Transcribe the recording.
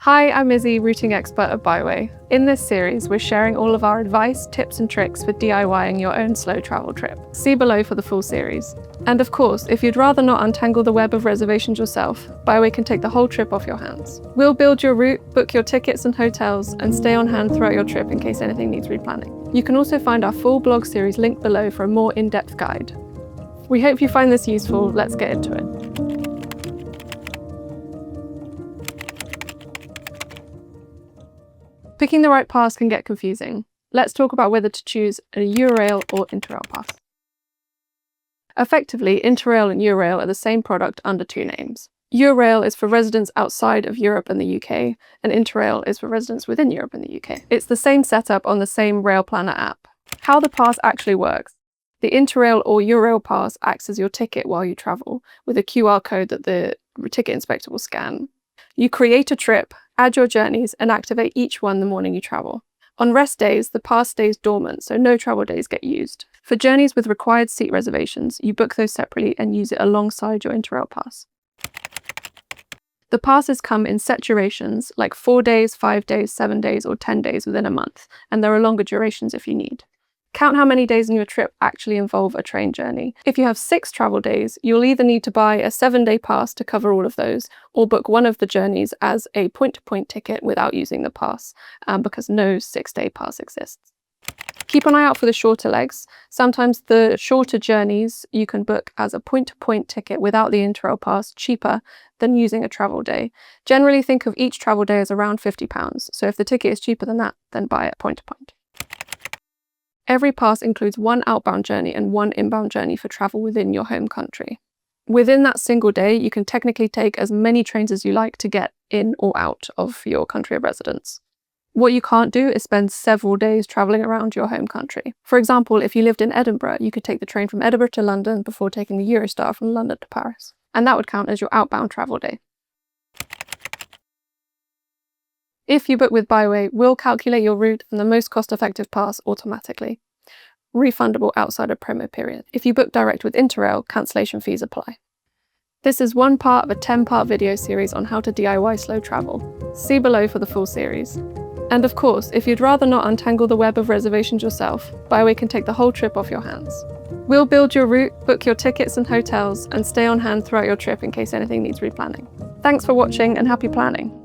Hi, I'm Izzy, routing expert at Byway. In this series, we're sharing all of our advice, tips and tricks for DIYing your own slow travel trip. See below for the full series. And of course, if you'd rather not untangle the web of reservations yourself, Byway can take the whole trip off your hands. We'll build your route, book your tickets and hotels, and stay on hand throughout your trip in case anything needs replanning. You can also find our full blog series linked below for a more in-depth guide. We hope you find this useful. Let's get into it. Picking the right pass can get confusing. Let's talk about whether to choose a Eurail or Interrail pass. Effectively, Interrail and Eurail are the same product under two names. Eurail is for residents outside of Europe and the UK, and Interrail is for residents within Europe and the UK. It's the same setup on the same Rail Planner app. How the pass actually works. The Interrail or Eurail pass acts as your ticket while you travel, with a QR code that the ticket inspector will scan. You create a trip, add your journeys, and activate each one the morning you travel. On rest days, the pass stays dormant, so no travel days get used. For journeys with required seat reservations, you book those separately and use it alongside your Interrail pass. The passes come in set durations, like 4 days, 5 days, 7 days, or 10 days within a month, and there are longer durations if you need. Count how many days in your trip actually involve a train journey. If you have 6 travel days, you'll either need to buy a 7-day pass to cover all of those, or book one of the journeys as a point-to-point ticket without using the pass, because no 6-day pass exists. Keep an eye out for the shorter legs. Sometimes the shorter journeys you can book as a point-to-point ticket without the Interrail pass, cheaper than using a travel day. Generally think of each travel day as around £50, so if the ticket is cheaper than that, then buy it point-to-point. Every pass includes one outbound journey and one inbound journey for travel within your home country. Within that single day, you can technically take as many trains as you like to get in or out of your country of residence. What you can't do is spend several days travelling around your home country. For example, if you lived in Edinburgh, you could take the train from Edinburgh to London before taking the Eurostar from London to Paris. And that would count as your outbound travel day. If you book with Byway, we'll calculate your route and the most cost-effective pass automatically. Refundable outside of promo period. If you book direct with Interrail, cancellation fees apply. This is one part of a 10-part video series on how to DIY slow travel. See below for the full series. And of course, if you'd rather not untangle the web of reservations yourself, Byway can take the whole trip off your hands. We'll build your route, book your tickets and hotels, and stay on hand throughout your trip in case anything needs replanning. Thanks for watching and happy planning!